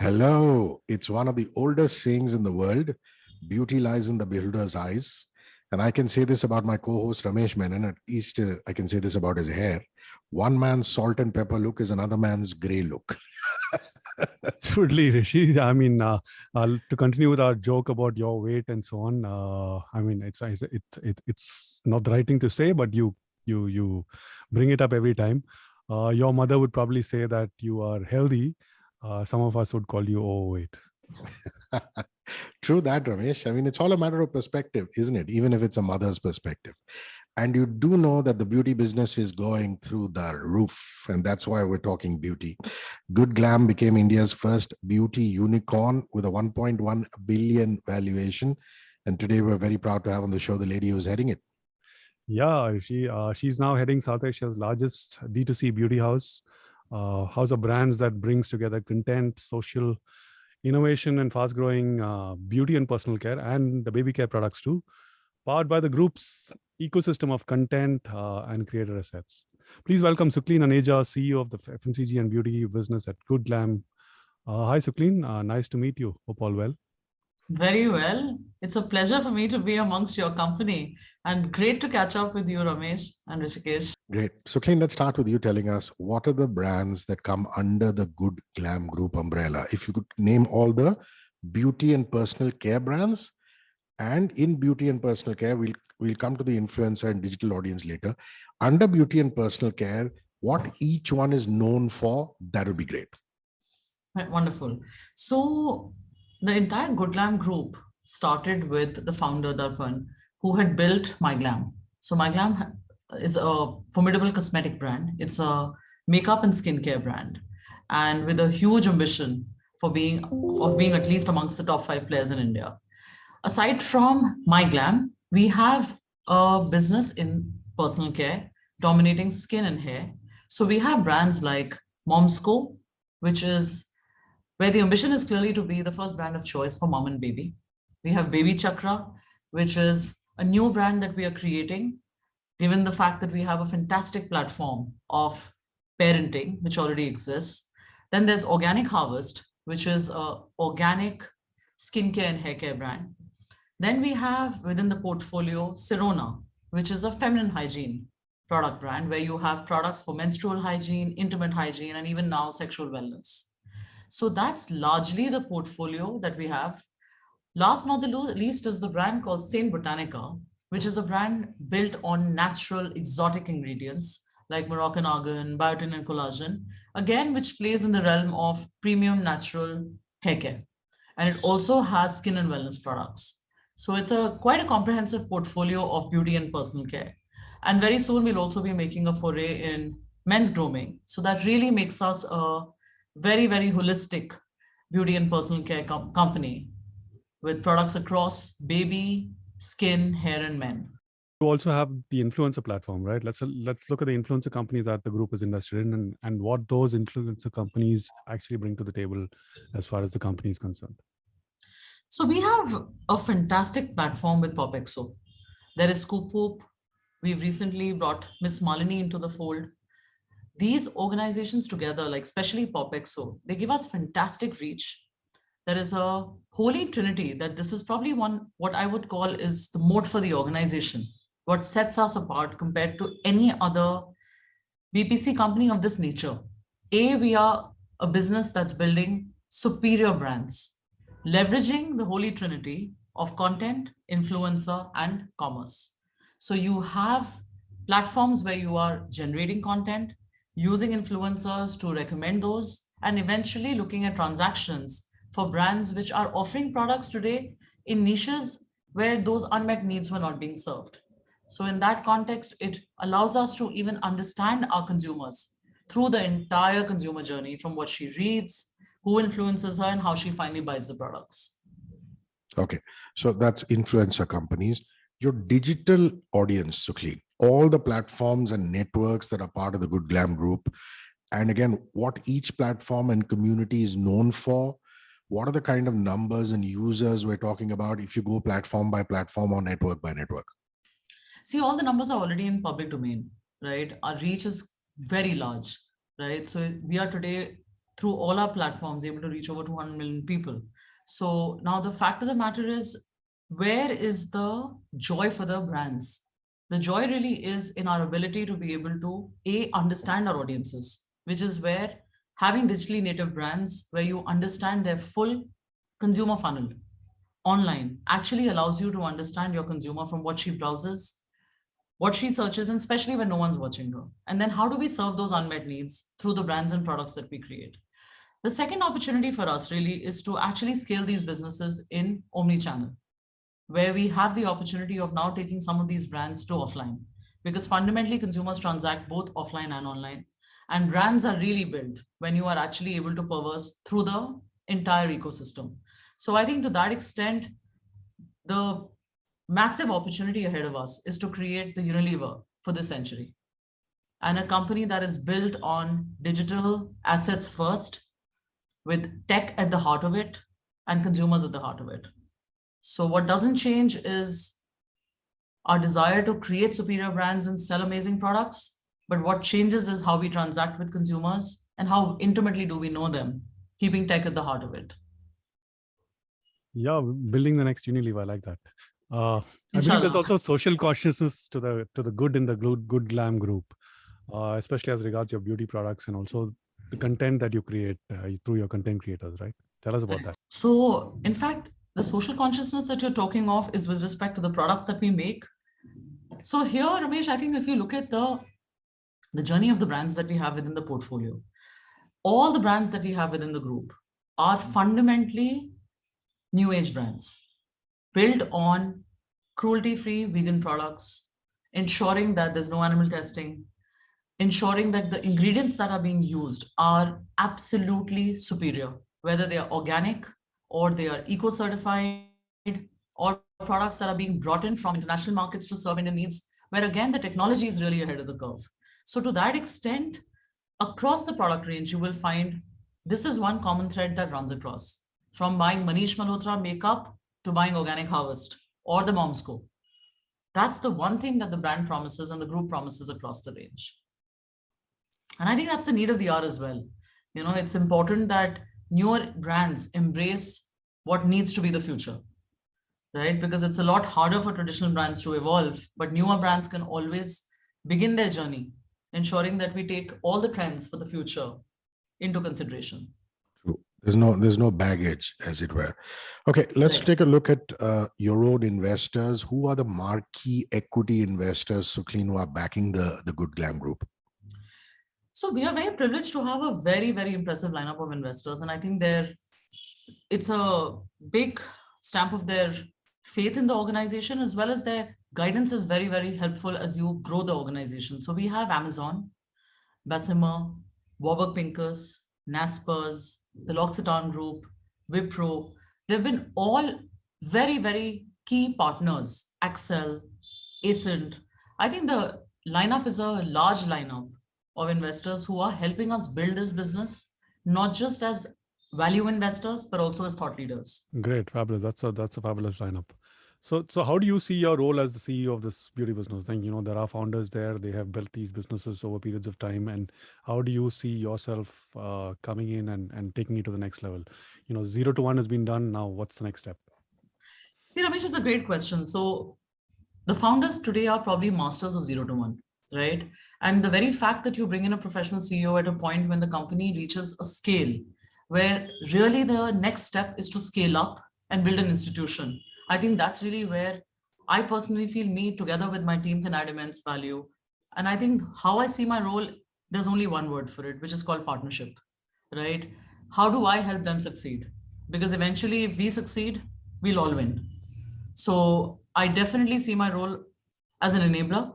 Hello. It's one of the oldest sayings in the world. Beauty lies in the beholder's eyes. And I can say this about my co-host Ramesh Menon. At least I can say this about his hair. One man's salt and pepper look is another man's gray look. Absolutely, Rishi. To continue with our joke about your weight and so on. It's not the right thing to say, but you bring it up every time. Your mother would probably say that you are healthy. Some of us would call you overweight. True that, Ramesh. I mean, it's all a matter of perspective, isn't it? Even if it's a mother's perspective. And you do know that the beauty business is going through the roof. And that's why we're talking beauty. Good Glam became India's first beauty unicorn with a 1.1 billion valuation. And today we're very proud to have on the show the lady who's heading it. Yeah, she's now heading South Asia's largest D2C beauty house of brands that brings together content, social innovation, and fast-growing beauty and personal care, and the baby care products too, powered by the group's ecosystem of content and creator assets. Please welcome Sukhleen Aneja, CEO of the Fmcg and beauty business at Good Glam. Hi, Sukhleen. Nice to meet you. Hope all well. Very well. It's a pleasure for me to be amongst your company and great to catch up with you, Ramesh and Rishikesh. Great. So, Clean, let's start with you telling us what are the brands that come under the Good Glam Group umbrella? If you could name all the beauty and personal care brands, and in beauty and personal care, we'll come to the influencer and digital audience later. Under beauty and personal care, what each one is known for, that would be great. Right, wonderful. So the entire Good Glam group started with the founder, Darpan, who had built MyGlam. So MyGlam is a formidable cosmetic brand. It's a makeup and skincare brand, and with a huge ambition of being at least amongst the top 5 players in India. Aside from MyGlam, we have a business in personal care, dominating skin and hair. So we have brands like Momsco, which is where the ambition is clearly to be the first brand of choice for mom and baby. We have Baby Chakra, which is a new brand that we are creating, given the fact that we have a fantastic platform of parenting, which already exists. Then there's Organic Harvest, which is an organic skincare and hair care brand. Then we have within the portfolio Sirona, which is a feminine hygiene product brand where you have products for menstrual hygiene, intimate hygiene, and even now sexual wellness. So that's largely the portfolio that we have. Last not the least is the brand called Saint Botanica, which is a brand built on natural exotic ingredients like Moroccan argan, biotin, and collagen, again, which plays in the realm of premium natural hair care. And it also has skin and wellness products. So it's quite a comprehensive portfolio of beauty and personal care. And very soon we'll also be making a foray in men's grooming. So that really makes us a very, very holistic beauty and personal care company with products across baby, skin, hair, and men. You also have the influencer platform, right? Let's look at the influencer companies that the group is invested in and what those influencer companies actually bring to the table as far as the company is concerned. So we have a fantastic platform with PopXO. There is Scoop Whoop. We've recently brought Miss Malini into the fold. These organizations together, like especially PopXO, they give us fantastic reach. There is a holy trinity that this is probably what I would call is the moat for the organization, what sets us apart compared to any other BPC company of this nature. We are a business that's building superior brands, leveraging the holy trinity of content, influencer, and commerce. So you have platforms where you are generating content, using influencers to recommend those, and eventually looking at transactions for brands which are offering products today in niches where those unmet needs were not being served. So in that context, it allows us to even understand our consumers through the entire consumer journey, from what she reads, who influences her, and how she finally buys the products. Okay, so that's influencer companies. Your digital audience, Sukhleen, all the platforms and networks that are part of the Good Glam Group, and again, what each platform and community is known for. What are the kind of numbers and users we're talking about if you go platform by platform or network by network? See, all the numbers are already in public domain, right? Our reach is very large, right? So we are today through all our platforms, able to reach over 200 million people. So now the fact of the matter is, where is the joy for the brands? The joy really is in our ability to be able to understand our audiences, which is where having digitally native brands where you understand their full consumer funnel online actually allows you to understand your consumer from what she browses, what she searches, and especially when no one's watching her. And then how do we serve those unmet needs through the brands and products that we create? The second opportunity for us really is to actually scale these businesses in omni-channel, where we have the opportunity of now taking some of these brands to offline, because fundamentally consumers transact both offline and online. And brands are really built when you are actually able to perverse through the entire ecosystem. So I think to that extent, the massive opportunity ahead of us is to create the Unilever for this century, and a company that is built on digital assets first, with tech at the heart of it and consumers at the heart of it. So what doesn't change is our desire to create superior brands and sell amazing products. But what changes is how we transact with consumers and how intimately do we know them, keeping tech at the heart of it. Yeah, building the next Unilever, I like that. I believe Inshallah. there's also social consciousness to the good in the good Glam group, especially as regards your beauty products and also the content that you create through your content creators, right? Tell us about that. So, in fact, the social consciousness that you're talking of is with respect to the products that we make. So here, Ramesh, I think if you look at the journey of the brands that we have within the portfolio, all the brands that we have within the group are fundamentally new age brands built on cruelty-free vegan products, ensuring that there's no animal testing, ensuring that the ingredients that are being used are absolutely superior, whether they are organic or they are eco-certified, or products that are being brought in from international markets to serve Indian needs, where again, the technology is really ahead of the curve. So to that extent, across the product range, you will find this is one common thread that runs across, from buying Manish Malhotra makeup to buying Organic Harvest or the Mom's Co. That's the one thing that the brand promises and the group promises across the range. And I think that's the need of the hour as well. You know, it's important that newer brands embrace what needs to be the future, right? Because it's a lot harder for traditional brands to evolve, but newer brands can always begin their journey, ensuring that we take all the trends for the future into consideration. True. There's no baggage, as it were. Okay, let's Right. take a look at your own investors. Who are the marquee equity investors, Sukhleen, who are backing the Good Glam Group? So we are very privileged to have a very, very impressive lineup of investors. And I think it's a big stamp of their faith in the organization, as well as their guidance is very, very helpful as you grow the organization. So we have Amazon, Bessemer, Warburg Pincus, Naspers, the L'Occitane Group, Wipro. They've been all very, very key partners. Accel, Ascent. I think the lineup is a large lineup of investors who are helping us build this business, not just as value investors, but also as thought leaders. Great, fabulous. That's a fabulous lineup. So how do you see your role as the CEO of this beauty business? Then, you know, there are founders there, they have built these businesses over periods of time. And how do you see yourself coming in and taking it to the next level? You know, 0 to 1 has been done. Now, what's the next step? See, Ramesh, is a great question. So the founders today are probably masters of 0 to 1, right? And the very fact that you bring in a professional CEO at a point when the company reaches a scale where really the next step is to scale up and build an institution, I think that's really where I personally feel me together with my team can add immense value. And I think how I see my role, there's only one word for it, which is called partnership, right? How do I help them succeed? Because eventually, if we succeed, we'll all win. So I definitely see my role as an enabler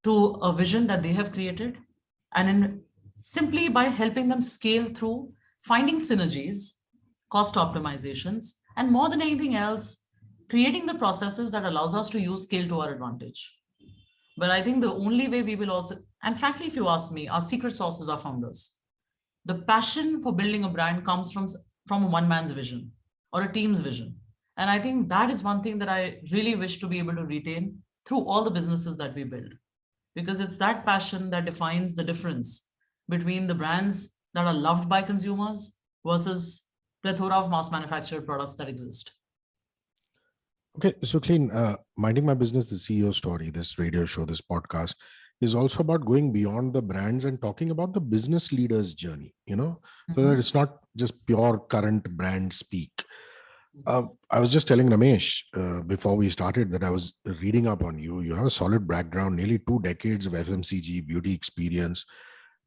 to a vision that they have created. And in simply by helping them scale through finding synergies, cost optimizations, and more than anything else, creating the processes that allows us to use scale to our advantage. But I think the only way we will also, and frankly, if you ask me, our secret sauce is our founders. The passion for building a brand comes from a one man's vision or a team's vision. And I think that is one thing that I really wish to be able to retain through all the businesses that we build, because it's that passion that defines the difference between the brands that are loved by consumers versus plethora of mass manufactured products that exist. Okay, Sukhleen, Minding My Business, the CEO story, this radio show, this podcast is also about going beyond the brands and talking about the business leader's journey, so that it's not just pure current brand speak. I was just telling Ramesh before we started that I was reading up on you. You have a solid background, nearly 2 decades of FMCG beauty experience.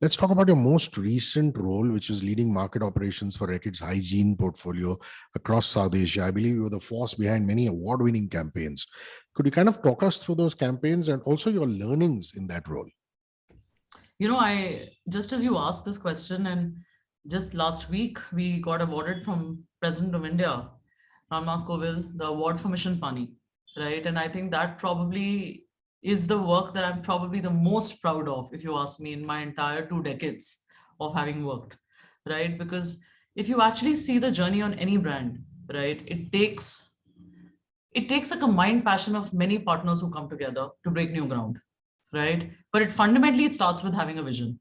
Let's talk about your most recent role, which is leading market operations for Reckitt's hygiene portfolio across South Asia. I believe you were the force behind many award-winning campaigns. Could you kind of talk us through those campaigns and also your learnings in that role? I just as you asked this question, and just last week we got awarded from President of India, Ramnath Kovind, the award for Mission Pani, right? And I think that probably is the work that I'm probably the most proud of, if you ask me, in my entire 2 decades of having worked, right? Because if you actually see the journey on any brand, right, it takes a combined passion of many partners who come together to break new ground, right? But it starts with having a vision.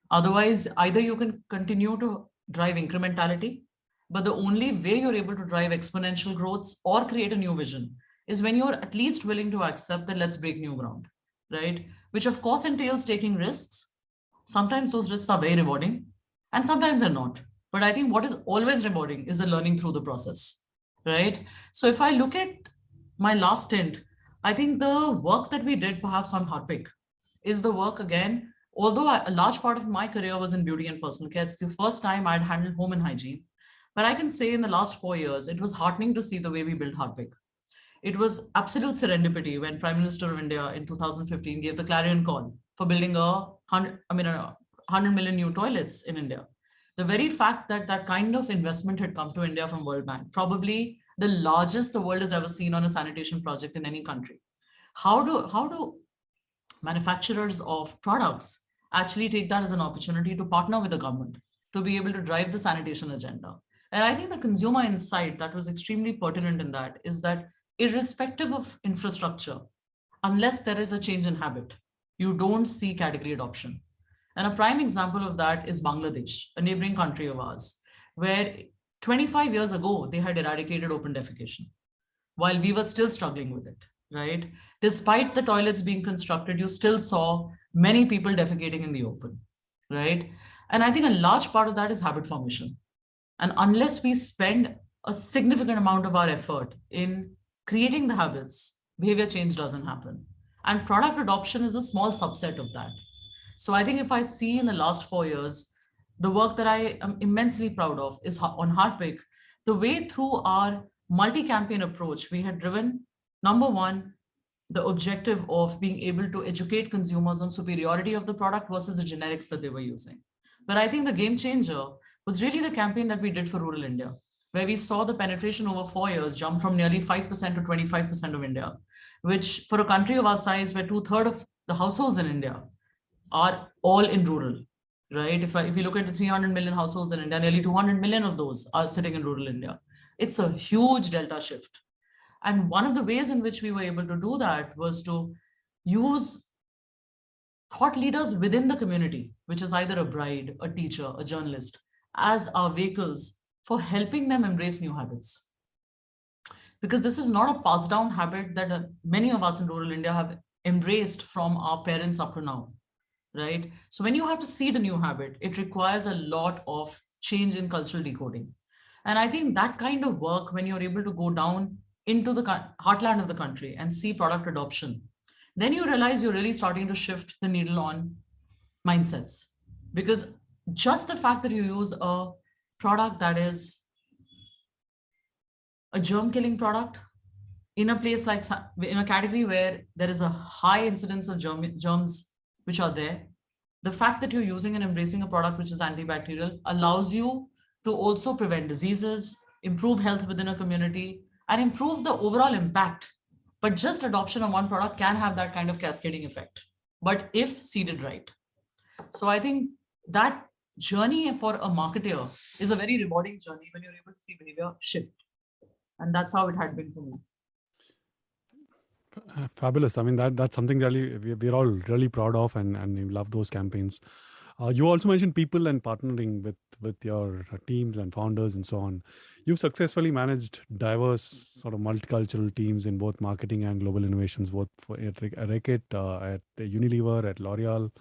Otherwise, either you can continue to drive incrementality, but the only way you're able to drive exponential growth or create a new vision is when you're at least willing to accept that let's break new ground, right? Which of course entails taking risks. Sometimes those risks are very rewarding and sometimes they're not. But I think what is always rewarding is the learning through the process, right? So if I look at my last stint, I think the work that we did perhaps on Harpic is the work again, although a large part of my career was in beauty and personal care, it's the first time I'd handled home and hygiene. But I can say in the last 4 years, it was heartening to see the way we built Harpic. It was absolute serendipity when Prime Minister of India in 2015 gave the clarion call for building 100 million new toilets in India. The very fact that that kind of investment had come to India from World Bank, probably the largest the world has ever seen on a sanitation project in any country. How do manufacturers of products actually take that as an opportunity to partner with the government to be able to drive the sanitation agenda? And I think the consumer insight that was extremely pertinent in that is that irrespective of infrastructure, unless there is a change in habit, you don't see category adoption. And a prime example of that is Bangladesh, a neighboring country of ours, where 25 years ago, they had eradicated open defecation, while we were still struggling with it, right? Despite the toilets being constructed, you still saw many people defecating in the open, right? And I think a large part of that is habit formation. And unless we spend a significant amount of our effort in creating the habits, behavior change doesn't happen. And product adoption is a small subset of that. So I think if I see in the last 4 years, the work that I am immensely proud of is on Harpic, the way through our multi-campaign approach, we had driven, number one, the objective of being able to educate consumers on superiority of the product versus the generics that they were using. But I think the game changer was really the campaign that we did for rural India, where we saw the penetration over 4 years jump from nearly 5% to 25% of India, which for a country of our size, where 2/3 of the households in India are all in rural, right? If you look at the 300 million households in India, nearly 200 million of those are sitting in rural India. It's a huge delta shift. And one of the ways in which we were able to do that was to use thought leaders within the community, which is either a bride, a teacher, a journalist, as our vehicles for helping them embrace new habits. Because this is not a passed down habit that many of us in rural India have embraced from our parents up to now, right? So when you have to seed a new habit, it requires a lot of change in cultural decoding. And I think that kind of work, when you're able to go down into the heartland of the country and see product adoption, then you realize you're really starting to shift the needle on mindsets. Because just the fact that you use a product that is a germ killing product in a place like, in a category where there is a high incidence of germs which are there, the fact that you're using and embracing a product which is antibacterial allows you to also prevent diseases, improve health within a community, and improve the overall impact. But just adoption of one product can have that kind of cascading effect, but if seeded right. So I think that journey for a marketer is a very rewarding journey when you're able to see behavior shift. And that's how it had been for me. Fabulous. I mean, that's something really we're all really proud of, and we love those campaigns. You also mentioned people and partnering with your teams and founders and so on. You've successfully managed diverse sort of multicultural teams in both marketing and global innovations, both at Reckitt, at Unilever, at L'Oreal.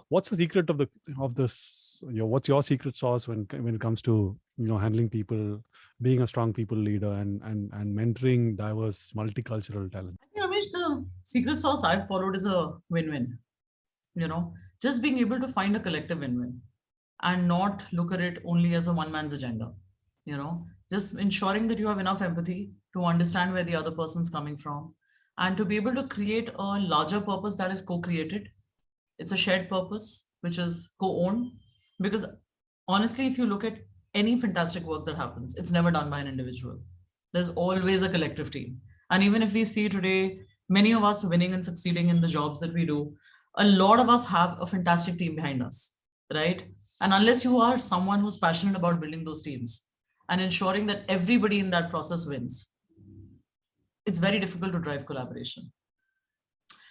What's the secret of this? What's your secret sauce when it comes to handling people, being a strong people leader, and mentoring diverse multicultural talent? I think, Ramesh, the secret sauce I've followed is a win-win. Just being able to find a collective win-win and not look at it only as a one man's agenda. Just ensuring that you have enough empathy to understand where the other person's coming from and to be able to create a larger purpose that is co-created. It's a shared purpose, which is co-owned. Because honestly, if you look at any fantastic work that happens, it's never done by an individual. There's always a collective team. And even if we see today, many of us winning and succeeding in the jobs that we do, a lot of us have a fantastic team behind us, right? And unless you are someone who's passionate about building those teams and ensuring that everybody in that process wins, it's very difficult to drive collaboration.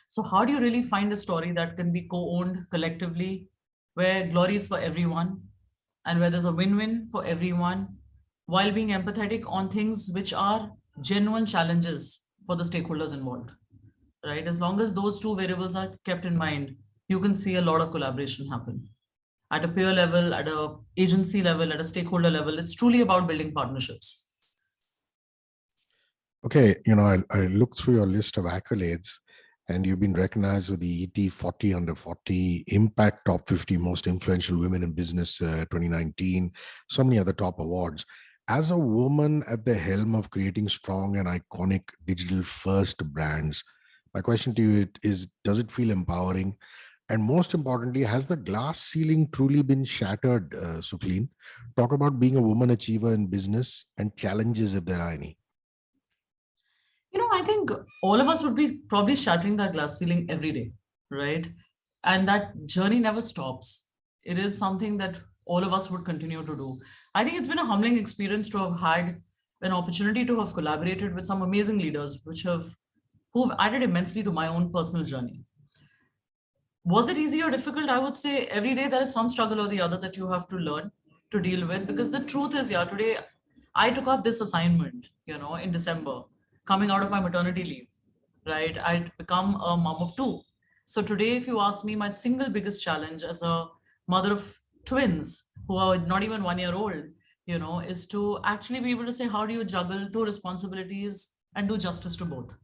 So how do you really find a story that can be co-owned collectively, where glory is for everyone and where there's a win-win for everyone, while being empathetic on things which are genuine challenges for the stakeholders involved, right? As long as those two variables are kept in mind, you can see a lot of collaboration happen. At a peer level, at a agency level, at a stakeholder level, it's truly about building partnerships. Okay, I looked through your list of accolades, and you've been recognized with the ET 40 under 40 Impact Top 50 Most Influential Women in Business 2019, so many other top awards. As a woman at the helm of creating strong and iconic digital-first brands, my question to you is, does it feel empowering? And most importantly, has the glass ceiling truly been shattered, Sukhleen? Talk about being a woman achiever in business and challenges, if there are any. I think all of us would be probably shattering that glass ceiling every day, right? And that journey never stops. It is something that all of us would continue to do. I think it's been a humbling experience to have had an opportunity to have collaborated with some amazing leaders, who've added immensely to my own personal journey. Was it easy or difficult? I would say every day there is some struggle or the other that you have to learn to deal with, because the truth is, today I took up this assignment, in December, coming out of my maternity leave, right? I'd become a mom of two. So today, if you ask me, my single biggest challenge as a mother of twins who are not even 1 year old, is to actually be able to say, how do you juggle two responsibilities and do justice to both?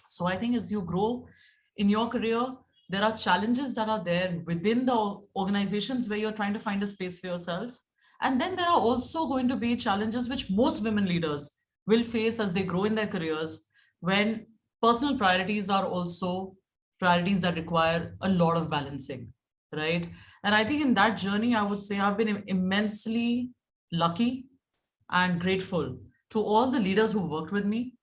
So I think as you grow in your career, there are challenges that are there within the organizations where you're trying to find a space for yourself. And then there are also going to be challenges which most women leaders will face as they grow in their careers, when personal priorities are also priorities that require a lot of balancing, right? And I think in that journey, I would say I've been immensely lucky and grateful to all the leaders who worked with me,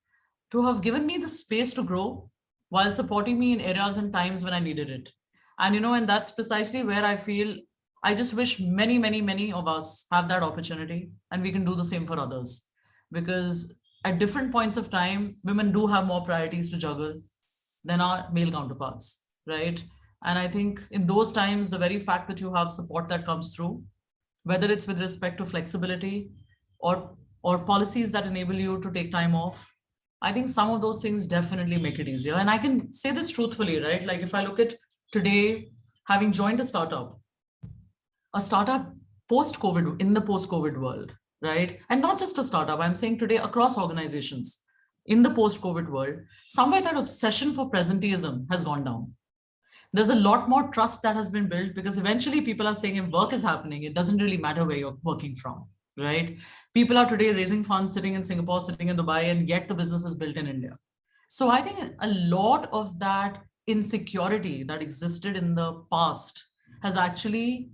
to have given me the space to grow while supporting me in areas and times when I needed it. And that's precisely where I feel I just wish many, many, many of us have that opportunity and we can do the same for others. Because at different points of time, women do have more priorities to juggle than our male counterparts, right? And I think in those times, the very fact that you have support that comes through, whether it's with respect to flexibility or policies that enable you to take time off, I think some of those things definitely make it easier. And I can say this truthfully, right? Like if I look at today, having joined a startup post-COVID, in the post-COVID world, right? And not just a startup, I'm saying today across organizations in the post-COVID world, somewhere that obsession for presenteeism has gone down. There's a lot more trust that has been built, because eventually people are saying if work is happening, it doesn't really matter where you're working from, right? People are today raising funds sitting in Singapore, sitting in Dubai, and yet the business is built in India. So I think a lot of that insecurity that existed in the past has actually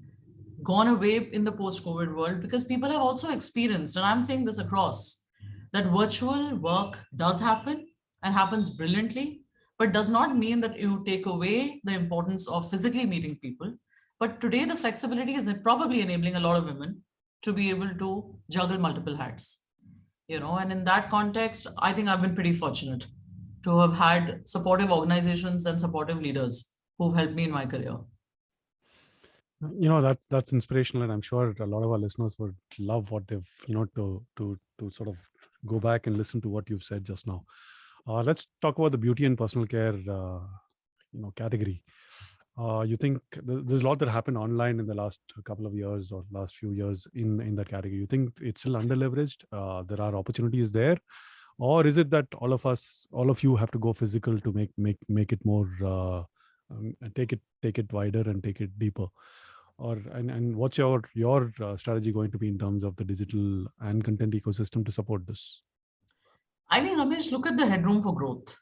gone away in the post-COVID world, because people have also experienced, and I'm saying this across, that virtual work does happen and happens brilliantly, but does not mean that you take away the importance of physically meeting people. But today the flexibility is probably enabling a lot of women to be able to juggle multiple hats, and in that context, I think I've been pretty fortunate to have had supportive organizations and supportive leaders who've helped me in my career. That's inspirational, and I'm sure a lot of our listeners would love what they've to sort of go back and listen to what you've said just now. Let's talk about the beauty and personal care category. You think there's a lot that happened online in the last couple of years or last few years in that category? You think it's still underleveraged? There are opportunities there, or is it that all of you have to go physical to make it more take it wider and take it deeper? And what's your strategy going to be in terms of the digital and content ecosystem to support this? I think, Ramesh, look at the headroom for growth,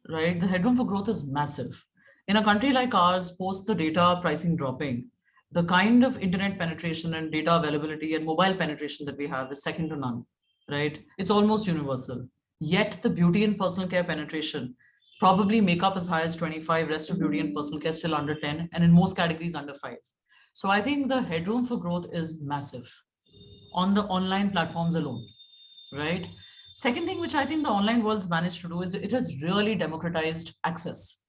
right? The headroom for growth is massive. In a country like ours, post the data pricing dropping, the kind of internet penetration and data availability and mobile penetration that we have is second to none, right? It's almost universal. Yet the beauty and personal care penetration probably make up as high as 25, rest of beauty and personal care still under 10, and in most categories under 5. So I think the headroom for growth is massive on the online platforms alone, right? Second thing, which I think the online world's managed to do is it has really democratized access,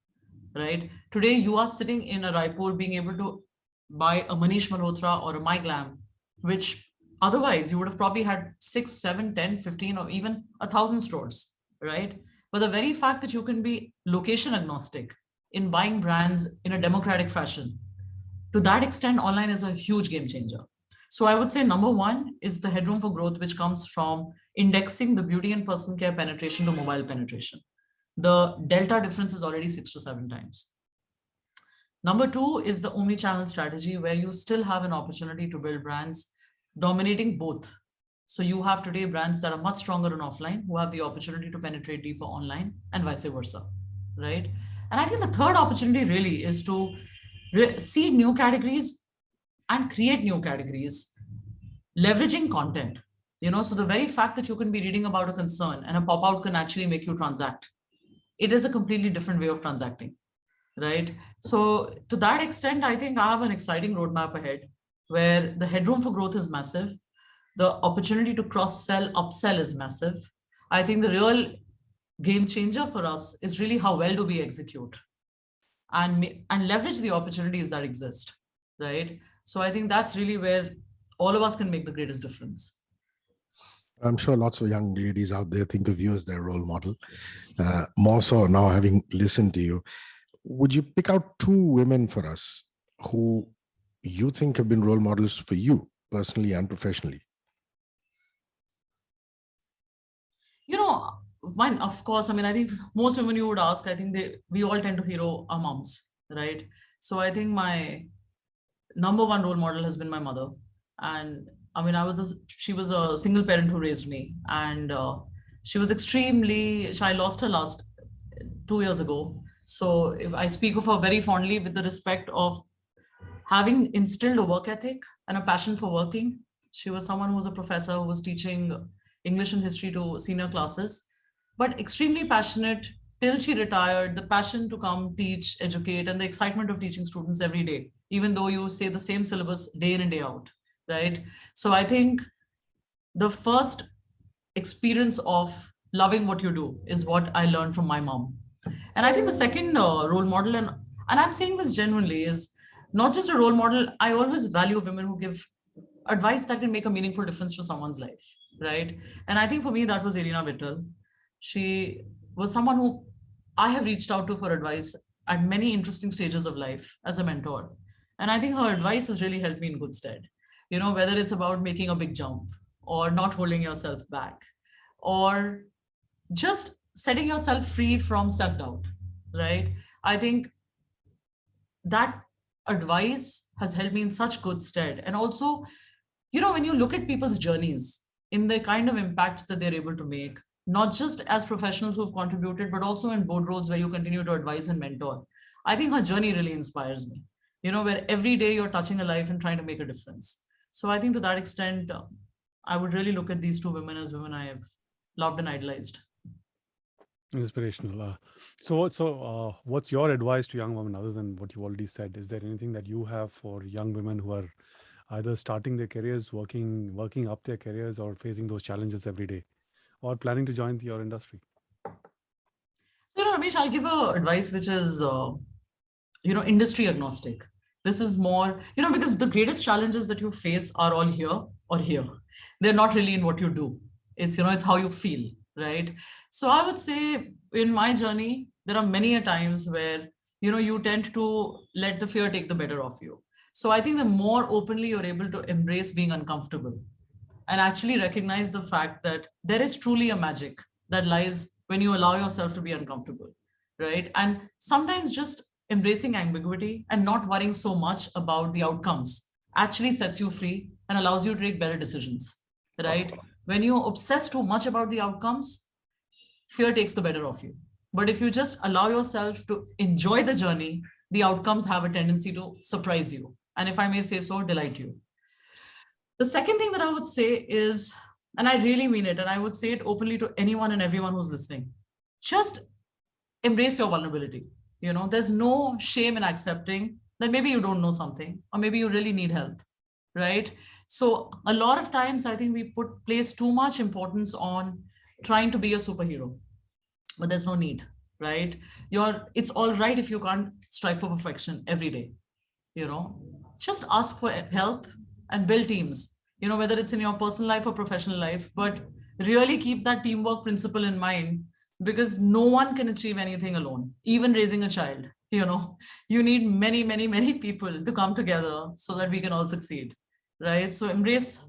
right? Today, you are sitting in a Raipur being able to buy a Manish Malhotra or a My Glam, which otherwise you would have probably had 6, 7, 10, 15, or even 1,000 stores, right? But the very fact that you can be location agnostic in buying brands in a democratic fashion, to that extent, online is a huge game changer. So I would say number one is the headroom for growth, which comes from indexing the beauty and personal care penetration to mobile penetration. The delta difference is already 6 to 7 times. Number two is the omni-channel strategy, where you still have an opportunity to build brands dominating both. So you have today brands that are much stronger in offline, who have the opportunity to penetrate deeper online, and vice versa, right? And I think the third opportunity really is to seed new categories and create new categories, leveraging content. So the very fact that you can be reading about a concern and a pop-out can actually make you transact, it is a completely different way of transacting, right? So to that extent, I think I have an exciting roadmap ahead where the headroom for growth is massive. The opportunity to cross-sell, upsell is massive. I think the real game changer for us is really how well do we execute and leverage the opportunities that exist, right? So I think that's really where all of us can make the greatest difference. I'm sure lots of young ladies out there think of you as their role model. More so now, having listened to you, would you pick out 2 women for us who you think have been role models for you personally and professionally? One, of course, I think most women you would ask, I think we all tend to hero our moms, right? So I think my number one role model has been my mother. And she was a single parent who raised me, and she was I lost her last 2 years ago. So if I speak of her very fondly with the respect of having instilled a work ethic and a passion for working. She was someone who was a professor who was teaching English and history to senior classes, but extremely passionate till she retired, the passion to come teach, educate, and the excitement of teaching students every day, even though you say the same syllabus day in and day out, right? So I think the first experience of loving what you do is what I learned from my mom. And I think the second role model, and I'm saying this genuinely, is not just a role model. I always value women who give advice that can make a meaningful difference to someone's life, right? And I think for me, that was Irina Vittel. She was someone who I have reached out to for advice at many interesting stages of life as a mentor. And I think her advice has really helped me in good stead. Whether it's about making a big jump or not holding yourself back or just setting yourself free from self-doubt, right? I think that advice has helped me in such good stead. And also, when you look at people's journeys in the kind of impacts that they're able to make, not just as professionals who've contributed, but also in board roles where you continue to advise and mentor, I think her journey really inspires me, where every day you're touching a life and trying to make a difference. So I think to that extent, I would really look at these 2 women as women I have loved and idolized. Inspirational. So what's your advice to young women other than what you already said? Is there anything that you have for young women who are either starting their careers, working up their careers, or facing those challenges every day, or planning to join your industry? So, Ramesh, I'll give advice which is, industry agnostic. This is more, because the greatest challenges that you face are all here or here. They're not really in what you do. It's how you feel, right? So I would say in my journey, there are many a times where, you tend to let the fear take the better of you. So I think the more openly you're able to embrace being uncomfortable and actually recognize the fact that there is truly a magic that lies when you allow yourself to be uncomfortable, right? And sometimes just embracing ambiguity and not worrying so much about the outcomes actually sets you free and allows you to take better decisions, right? When you obsess too much about the outcomes, fear takes the better of you. But if you just allow yourself to enjoy the journey, the outcomes have a tendency to surprise you. And if I may say so, delight you. The second thing that I would say is, and I really mean it, and I would say it openly to anyone and everyone who's listening, just embrace your vulnerability. There's no shame in accepting that maybe you don't know something, or maybe you really need help, right? So a lot of times I think we place too much importance on trying to be a superhero, but there's no need, right? It's all right if you can't strive for perfection every day. Just ask for help and build teams, whether it's in your personal life or professional life, but really keep that teamwork principle in mind, because no one can achieve anything alone, even raising a child. You need many, many, many people to come together so that we can all succeed, right? So embrace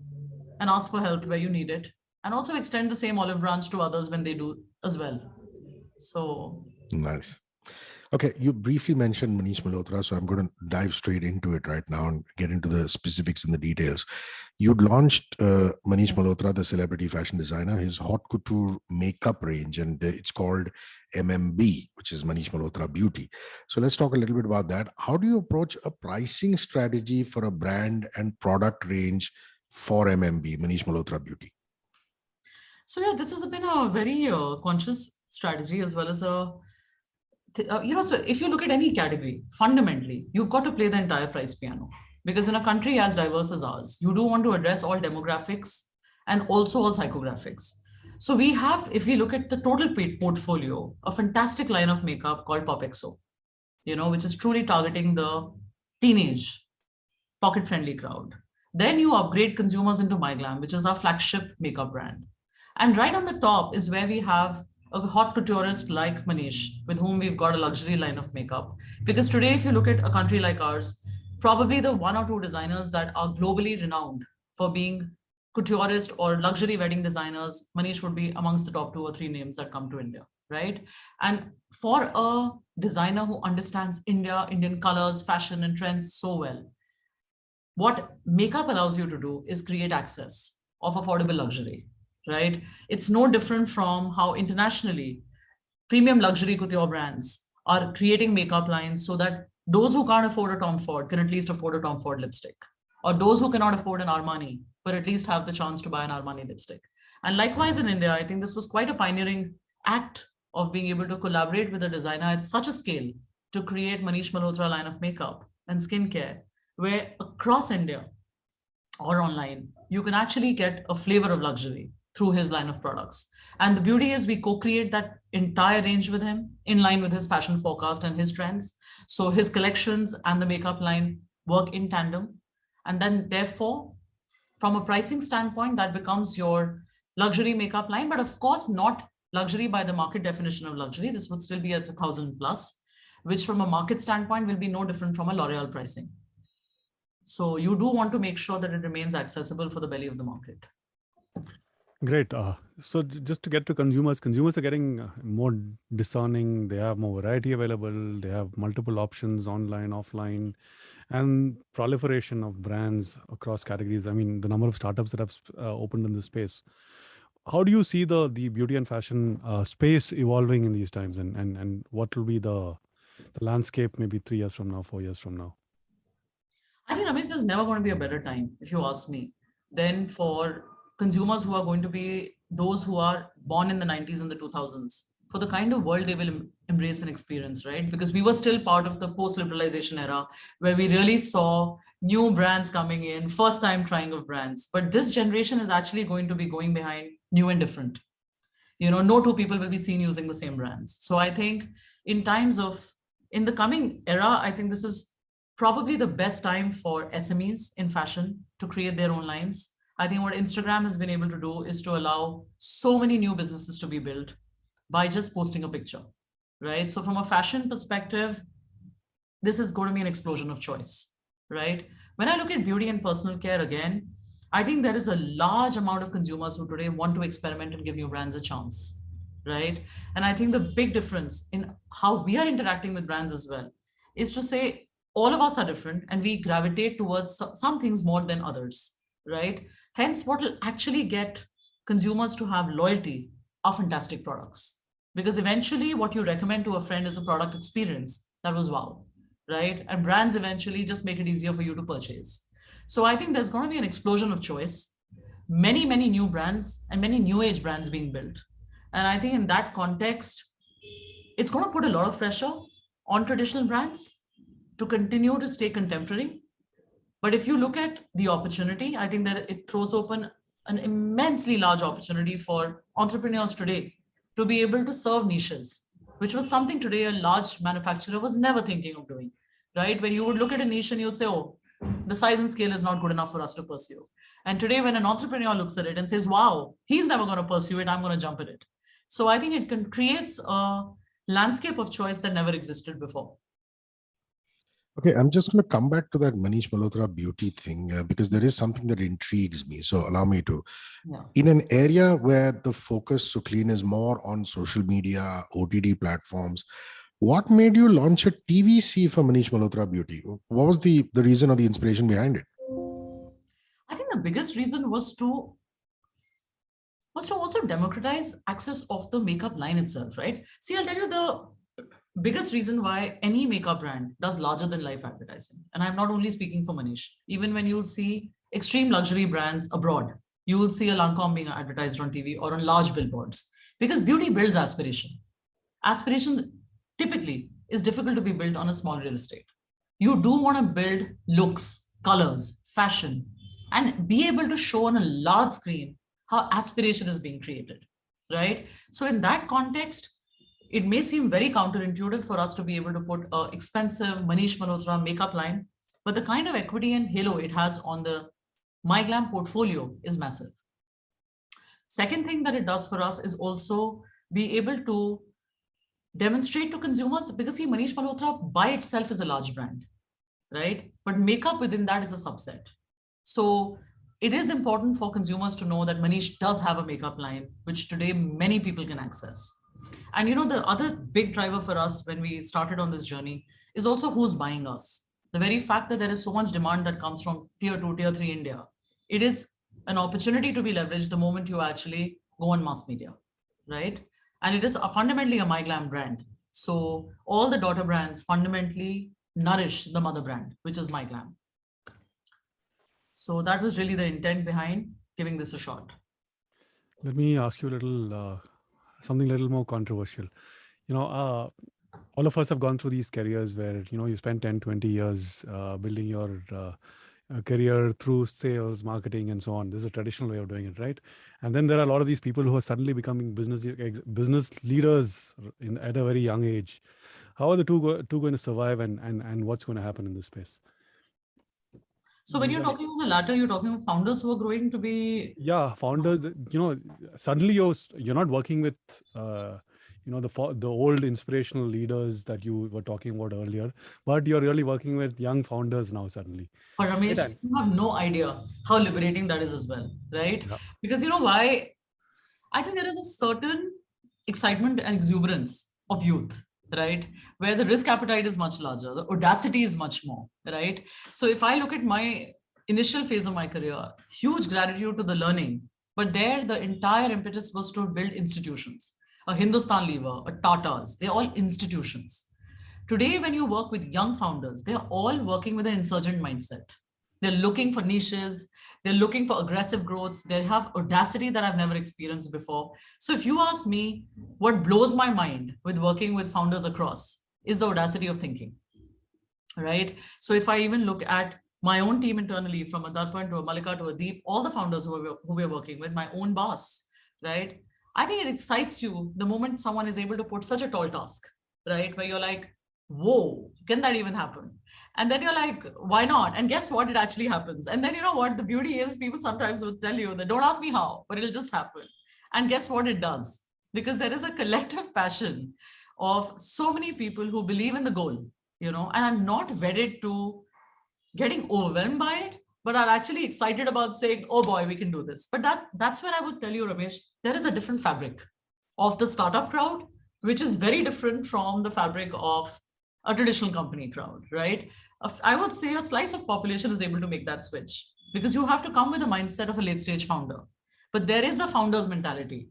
and ask for help where you need it, and also extend the same olive branch to others when they do as well. So nice. Okay, you briefly mentioned Manish Malhotra, so I'm going to dive straight into it right now and get into the specifics and the details. You'd launched Manish Malhotra, the celebrity fashion designer, his haute couture makeup range, and it's called MMB, which is Manish Malhotra Beauty. So let's talk a little bit about that. How do you approach a pricing strategy for a brand and product range for MMB, Manish Malhotra Beauty? So yeah, this has been a very conscious strategy, as well as so if you look at any category, fundamentally, you've got to play the entire price piano, because in a country as diverse as ours, you do want to address all demographics and also all psychographics. So we have, if we look at the total portfolio, a fantastic line of makeup called PopXO, which is truly targeting the teenage, pocket-friendly crowd. Then you upgrade consumers into Glam, which is our flagship makeup brand. And right on the top is where we have a hot couturist like Manish, with whom we've got a luxury line of makeup. Because today, if you look at a country like ours, probably the one or two designers that are globally renowned for being couturist or luxury wedding designers, Manish would be amongst the top 2 or 3 names that come to India, right? And for a designer who understands India, Indian colors, fashion, and trends so well, what makeup allows you to do is create access of affordable luxury, right? It's no different from how internationally premium luxury couture brands are creating makeup lines so that those who can't afford a Tom Ford can at least afford a Tom Ford lipstick, or those who cannot afford an Armani, but at least have the chance to buy an Armani lipstick. And likewise in India, I think this was quite a pioneering act of being able to collaborate with a designer at such a scale to create Manish Malhotra line of makeup and skincare, where across India or online, you can actually get a flavor of luxury through his line of products. And the beauty is we co-create that entire range with him in line with his fashion forecast and his trends. So his collections and the makeup line work in tandem. And then therefore, from a pricing standpoint, that becomes your luxury makeup line, but of course not luxury by the market definition of luxury. This would still be at 1,000 plus, which from a market standpoint will be no different from a L'Oreal pricing. So you do want to make sure that it remains accessible for the belly of the market. Great. So just to get to consumers are getting more discerning. They have more variety available. They have multiple options online, offline, and proliferation of brands across categories. I mean, the number of startups that have opened in this space. How do you see the beauty and fashion space evolving in these times, and what will be the landscape maybe 3 years from now, 4 years from now? I think, Ramesh, there's never going to be a better time, if you ask me, than for consumers who are going to be those who are born in the 90s and the 2000s, for the kind of world they will embrace and experience, right? Because we were still part of the post-liberalization era where we really saw new brands coming in, first time trying of brands. But this generation is actually going to be going behind new and different. No two people will be seen using the same brands. So I think in the coming era, I think this is probably the best time for SMEs in fashion to create their own lines. I think what Instagram has been able to do is to allow so many new businesses to be built by just posting a picture, right? So from a fashion perspective, this is going to be an explosion of choice, right? When I look at beauty and personal care again, I think there is a large amount of consumers who today want to experiment and give new brands a chance, right? And I think the big difference in how we are interacting with brands as well is to say all of us are different and we gravitate towards some things more than others, right? Hence, what will actually get consumers to have loyalty are fantastic products. Because eventually, what you recommend to a friend is a product experience that was wow, right? And brands eventually just make it easier for you to purchase. So I think there's going to be an explosion of choice, many new brands and many new age brands being built. And I think in that context, it's going to put a lot of pressure on traditional brands to continue to stay contemporary. But if you look at the opportunity, I think that it throws open an immensely large opportunity for entrepreneurs today to be able to serve niches, which was something today a large manufacturer was never thinking of doing, right? When you would look at a niche and you'd say, oh, the size and scale is not good enough for us to pursue. And today, when an entrepreneur looks at it and says, wow, he's never going to pursue it, I'm going to jump at it. So I think it creates a landscape of choice that never existed before. Okay, I'm just going to come back to that Manish Malhotra beauty thing because there is something that intrigues me. So allow me to. Yeah. In an area where the focus, Sukhleen, is more on social media, OTT platforms, what made you launch a TVC for Manish Malhotra Beauty? What was the reason or the inspiration behind it? I think the biggest reason was to also democratize access of the makeup line itself, right? See, I'll tell you the biggest reason why any makeup brand does larger than life advertising. And I'm not only speaking for Manish. Even when you'll see extreme luxury brands abroad, you will see a Lancome being advertised on TV or on large billboards because beauty builds aspiration. Aspiration typically is difficult to be built on a small real estate. You do want to build looks, colors, fashion, and be able to show on a large screen how aspiration is being created, right? So in that context, it may seem very counterintuitive for us to be able to put an expensive Manish Malhotra makeup line, but the kind of equity and halo it has on the My Glam portfolio is massive. Second thing that it does for us is also be able to demonstrate to consumers, because see, Manish Malhotra by itself is a large brand, right? But makeup within that is a subset. So it is important for consumers to know that Manish does have a makeup line, which today many people can access. And you know, the other big driver for us when we started on this journey is also who's buying us. The very fact that there is so much demand that comes from tier 2, tier 3 India, it is an opportunity to be leveraged the moment you actually go on mass media, right? And it is fundamentally a My Glam brand. So all the daughter brands fundamentally nourish the mother brand, which is My Glam. So that was really the intent behind giving this a shot. Let me ask you a little, something a little more controversial. You know, all of us have gone through these careers where, you know, you spend 10, 20 years building your career through sales, marketing, and so on. This is a traditional way of doing it, right? And then there are a lot of these people who are suddenly becoming business leaders at a very young age. How are the two going to survive, and what's going to happen in this space? So when you're talking about the latter, you're talking about founders who are growing to be... Yeah, founders, you know, suddenly you're not working with, you know, the old inspirational leaders that you were talking about earlier, but you're really working with young founders now suddenly. But Ramesh, you have no idea how liberating that is as well, right? Yeah. Because you know why? I think there is a certain excitement and exuberance of youth, right? Where the risk appetite is much larger, the audacity is much more, right? So if I look at my initial phase of my career, huge gratitude to the learning, but there the entire impetus was to build institutions. A Hindustan Lever, a Tata's, they're all institutions. Today, when you work with young founders, they're all working with an insurgent mindset. They're looking for niches. They're looking for aggressive growths. They have audacity that I've never experienced before. So if you ask me, what blows my mind with working with founders across is the audacity of thinking, right? So if I even look at my own team internally, from a Darpan to a Malika to a Deep, all the founders who we're working with, my own boss, right? I think it excites you the moment someone is able to put such a tall task, right? Where you're like, whoa, can that even happen? And then you're like, why not? And guess what? It actually happens. And then you know what? The beauty is people sometimes will tell you that don't ask me how, but it'll just happen. And guess what? It does. Because there is a collective passion of so many people who believe in the goal, and are not wedded to getting overwhelmed by it, but are actually excited about saying, oh boy, we can do this. But that's where I would tell you, Ramesh, there is a different fabric of the startup crowd, which is very different from the fabric of a traditional company crowd, right? I would say a slice of population is able to make that switch because you have to come with the mindset of a late stage founder. But there is a founder's mentality.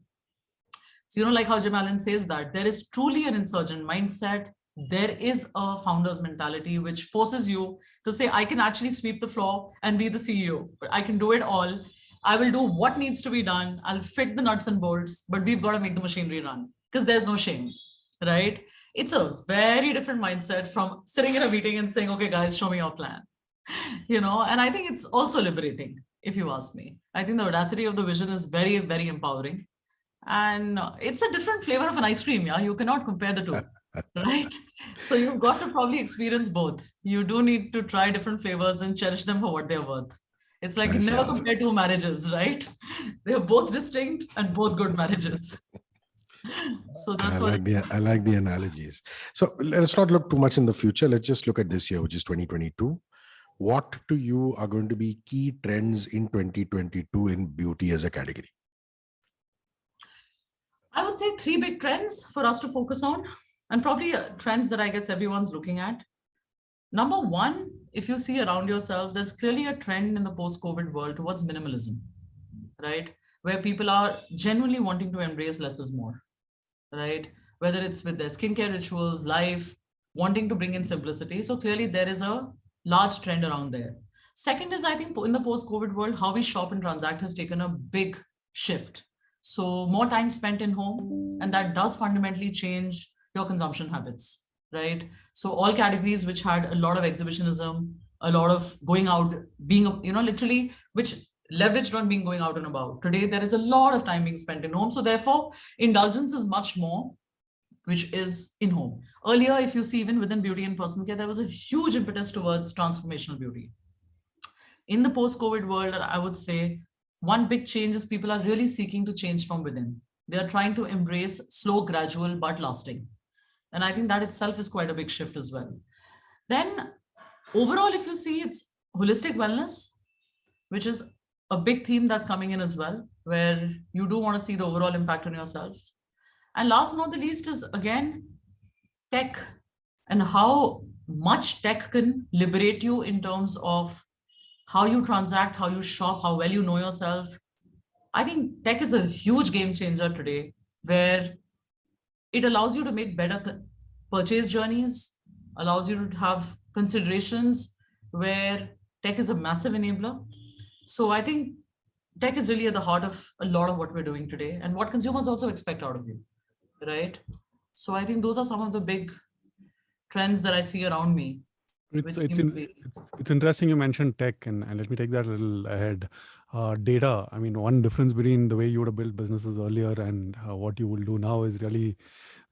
So, like how Jim Allen says that there is truly an insurgent mindset. There is a founder's mentality, which forces you to say, I can actually sweep the floor and be the CEO, but I can do it all. I will do what needs to be done. I'll fit the nuts and bolts, but we've got to make the machinery run because there's no shame, right? It's a very different mindset from sitting in a meeting and saying, okay, guys, show me your plan, and I think it's also liberating, if you ask me. I think the audacity of the vision is very, very empowering. And it's a different flavor of an ice cream. Yeah, you cannot compare the two, right? So you've got to probably experience both. You do need to try different flavors and cherish them for what they're worth. It's like Nice never answer. compare two marriages, right? They're both distinct and both good marriages. So that's I what like the analogies. So let's not look too much in the future. Let's just look at this year, which is 2022. What to you are going to be key trends in 2022 in beauty as a category? I would say three big trends for us to focus on, and probably trends that I guess everyone's looking at. Number one, if you see around yourself, there's clearly a trend in the post-COVID world towards minimalism, right? Where people are genuinely wanting to embrace less is more, right? Whether it's with their skincare rituals, life, wanting to bring in simplicity. So clearly there is a large trend around there. Second is, I think in the post-COVID world, how we shop and transact has taken a big shift. So more time spent in home, and that does fundamentally change your consumption habits, right? So all categories which had a lot of exhibitionism, a lot of going out, being, literally, which leveraged on being going out and about. Today, there is a lot of time being spent in home. So therefore, indulgence is much more, which is in home. Earlier, if you see even within beauty and personal care, there was a huge impetus towards transformational beauty. In the post-COVID world, I would say one big change is people are really seeking to change from within. They are trying to embrace slow, gradual, but lasting. And I think that itself is quite a big shift as well. Then overall, if you see, it's holistic wellness, which is a big theme that's coming in as well, where you do want to see the overall impact on yourself. And last but not the least is, again, tech and how much tech can liberate you in terms of how you transact, how you shop, how well you know yourself. I think tech is a huge game changer today, where it allows you to make better purchase journeys, allows you to have considerations, where tech is a massive enabler. So I think tech is really at the heart of a lot of what we're doing today and what consumers also expect out of you, right? So I think those are some of the big trends that I see around me. It's interesting you mentioned tech, and let me take that a little ahead. Data, I mean, one difference between the way you would have built businesses earlier and what you will do now is really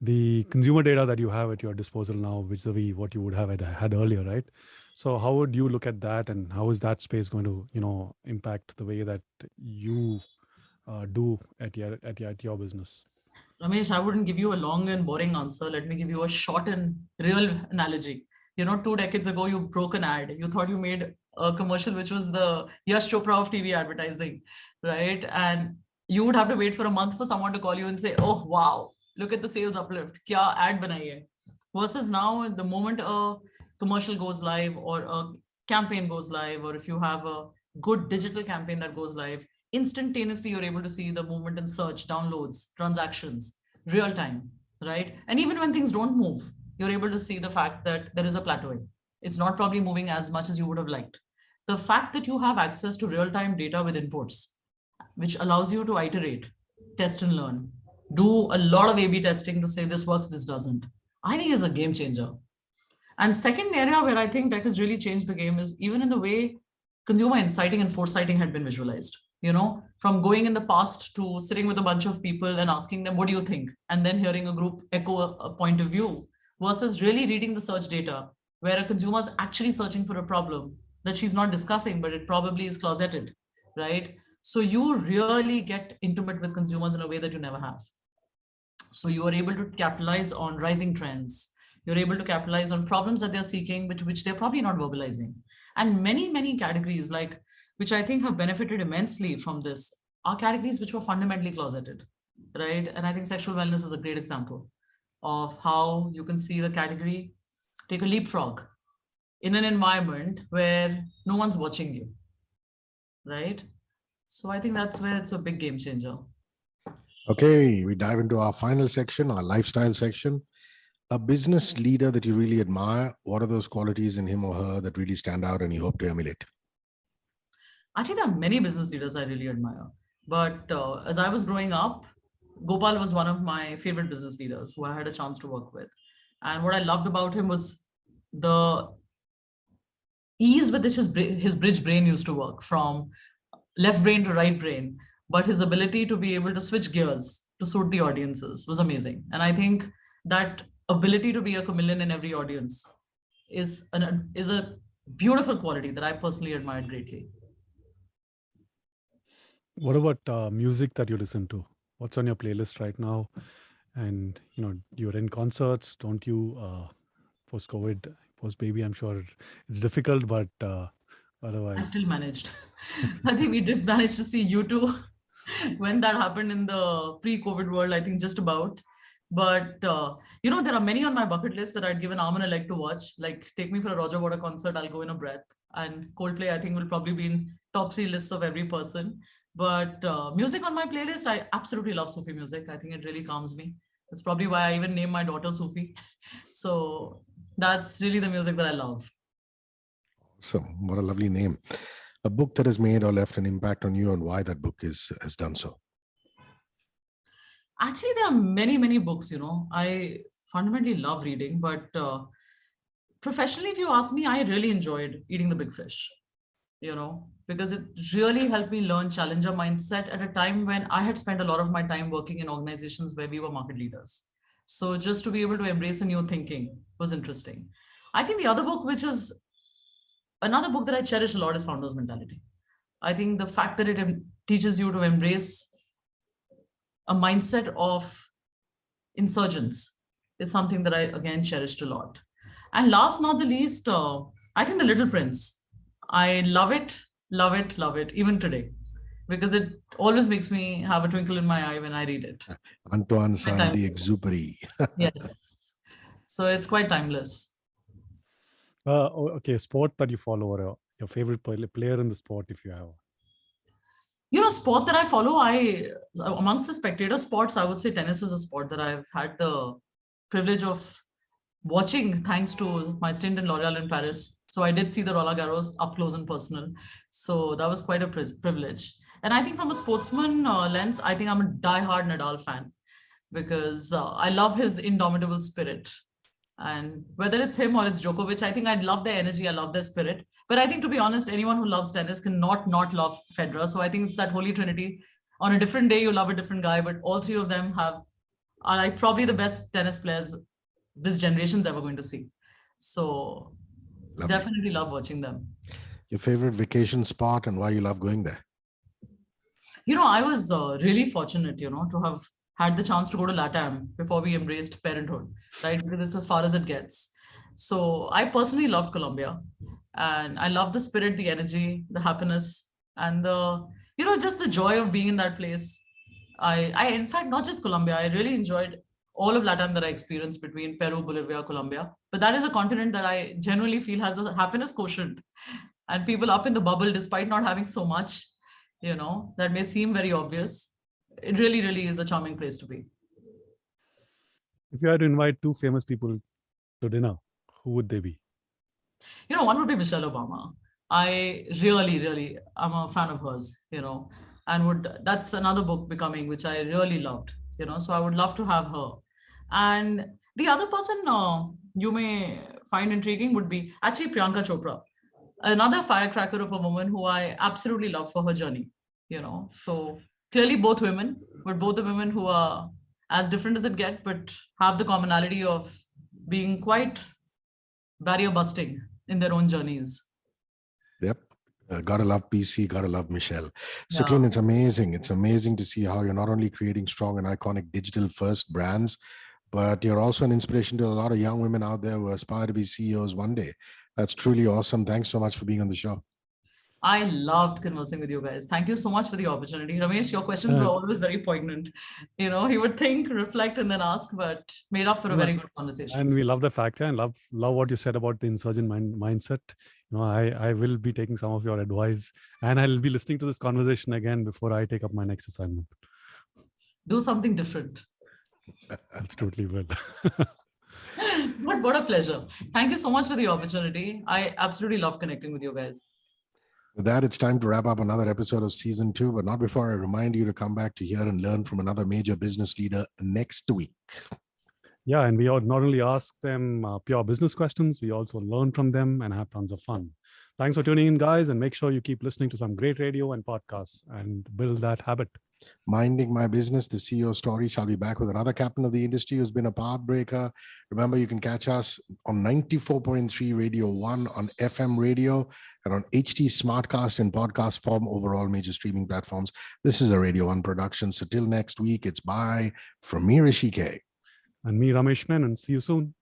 the consumer data that you have at your disposal now, which is what you would have had earlier, right? So how would you look at that, and how is that space going to, impact the way that you do at your business? Ramesh, I wouldn't give you a long and boring answer. Let me give you a short and real analogy. 2 decades ago, you broke an ad. You thought you made a commercial, which was the Yash Chopra of TV advertising, right? And you would have to wait for a month for someone to call you and say, oh, wow, look at the sales uplift. Kya ad banai hai? Versus now, the moment a commercial goes live or a campaign goes live, or if you have a good digital campaign that goes live, instantaneously you're able to see the movement in search, downloads, transactions, real time, right? And even when things don't move, you're able to see the fact that there is a plateauing. It's not probably moving as much as you would have liked. The fact that you have access to real-time data with inputs, which allows you to iterate, test and learn, do a lot of A/B testing to say this works, this doesn't, I think is a game changer. And second area where I think tech has really changed the game is even in the way consumer insighting and foresighting had been visualized. From going in the past to sitting with a bunch of people and asking them, what do you think? And then hearing a group echo a point of view, versus really reading the search data where a consumer is actually searching for a problem that she's not discussing, but it probably is closeted, right? So you really get intimate with consumers in a way that you never have. So you are able to capitalize on rising trends. You're able to capitalize on problems that they're seeking, which they're probably not verbalizing. And many categories, like, which I think have benefited immensely from this, are categories which were fundamentally closeted, right? And I think sexual wellness is a great example of how you can see the category take a leapfrog in an environment where no one's watching you, right? So I think that's where it's a big game changer. Okay, we dive into our final section, our lifestyle section. A business leader that you really admire, what are those qualities in him or her that really stand out and you hope to emulate? Actually, there are many business leaders I really admire. But as I was growing up, Gopal was one of my favorite business leaders who I had a chance to work with. And what I loved about him was the ease with which his bridge brain used to work, from left brain to right brain. But his ability to be able to switch gears to suit the audiences was amazing. And I think that ability to be a chameleon in every audience is a beautiful quality that I personally admired greatly. What about music that you listen to? What's on your playlist right now? And you're in concerts, don't you? Post COVID, post baby, I'm sure it's difficult, but otherwise, I still managed. I think we did manage to see U2 when that happened in the pre-COVID world, I think just about. But there are many on my bucket list that I'd give an arm and a leg to watch. Like, take me for a Roger Waters concert, I'll go in a breath. And Coldplay, I think, will probably be in top 3 lists of every person. But music on my playlist, I absolutely love Sufi music. I think it really calms me. That's probably why I even named my daughter Sufi. So that's really the music that I love. So, what a lovely name. A book that has made or left an impact on you and why that book has done so. Actually, there are many books, I fundamentally love reading, but professionally, if you ask me, I really enjoyed Eating the Big Fish, because it really helped me learn challenger mindset at a time when I had spent a lot of my time working in organizations where we were market leaders. So just to be able to embrace a new thinking was interesting. I think the other book, which is another book that I cherish a lot, is Founder's Mentality. I think the fact that it teaches you to embrace a mindset of insurgents is something that I, again, cherished a lot. And last not the least, I think The Little Prince. I love it, even today, because it always makes me have a twinkle in my eye when I read it. Antoine Saint-Exupéry. Yes. So it's quite timeless. Okay, sport that you follow, or your favorite player in the sport, if you have. Sport that I follow, amongst the spectator sports, I would say tennis is a sport that I've had the privilege of watching thanks to my stint in L'Oréal in Paris. So I did see the Roland Garros up close and personal. So that was quite a privilege. And I think from a sportsman lens, I think I'm a diehard Nadal fan, because I love his indomitable spirit. And whether it's him or it's Djokovic, I think I love their energy, I love their spirit. But I think, to be honest, anyone who loves tennis cannot not love Federer. So I think it's that holy trinity. On a different day, you love a different guy, but all three of them are like probably the best tennis players this generation's ever going to see. So lovely. Definitely love watching them. Your favorite vacation spot and why you love going there? I was really fortunate, to have had the chance to go to LATAM before we embraced parenthood, right? Because it's as far as it gets. So I personally loved Colombia, and I love the spirit, the energy, the happiness, and just the joy of being in that place. I in fact, not just Colombia, I really enjoyed all of LATAM that I experienced between Peru, Bolivia, Colombia. But that is a continent that I genuinely feel has a happiness quotient, and people up in the bubble, despite not having so much, that may seem very obvious. It really is a charming place to be. If you had to invite 2 famous people to dinner, who would they be? One would be Michelle Obama. I really, I'm a fan of hers, and that's another book, Becoming, which I really loved, so I would love to have her. And the other person you may find intriguing would be actually Priyanka Chopra, another firecracker of a woman who I absolutely love for her journey, so clearly both women, but both the women who are as different as it gets, but have the commonality of being quite barrier busting in their own journeys. Yep. Gotta love PC, gotta love Michelle. Yeah. Sukhleen, it's amazing. It's amazing to see how you're not only creating strong and iconic digital first brands, but you're also an inspiration to a lot of young women out there who aspire to be CEOs one day. That's truly awesome. Thanks so much for being on the show. I loved conversing with you guys. Thank you so much for the opportunity. Ramesh, your questions were always very poignant. You know, he would think, reflect, and then ask, but made up for a very good conversation. And we love the factor and love what you said about the insurgent mindset. You know, I will be taking some of your advice and I'll be listening to this conversation again before I take up my next assignment. Do something different. Absolutely will. But what a pleasure. Thank you so much for the opportunity. I absolutely love connecting with you guys. With that, it's time to wrap up another episode of season 2, but not before I remind you to come back to hear and learn from another major business leader next week. Yeah, and we not only ask them pure business questions, we also learn from them and have tons of fun. Thanks for tuning in, guys, and make sure you keep listening to some great radio and podcasts and build that habit. Minding My Business, the CEO story, shall be back with another captain of the industry who's been a path breaker. Remember, you can catch us on 94.3 Radio 1 on FM radio and on HT Smartcast in podcast form over all major streaming platforms. This is a Radio 1 production. So till next week, it's bye from me, Hrishi K. And me, Ramesh Menon. See you soon.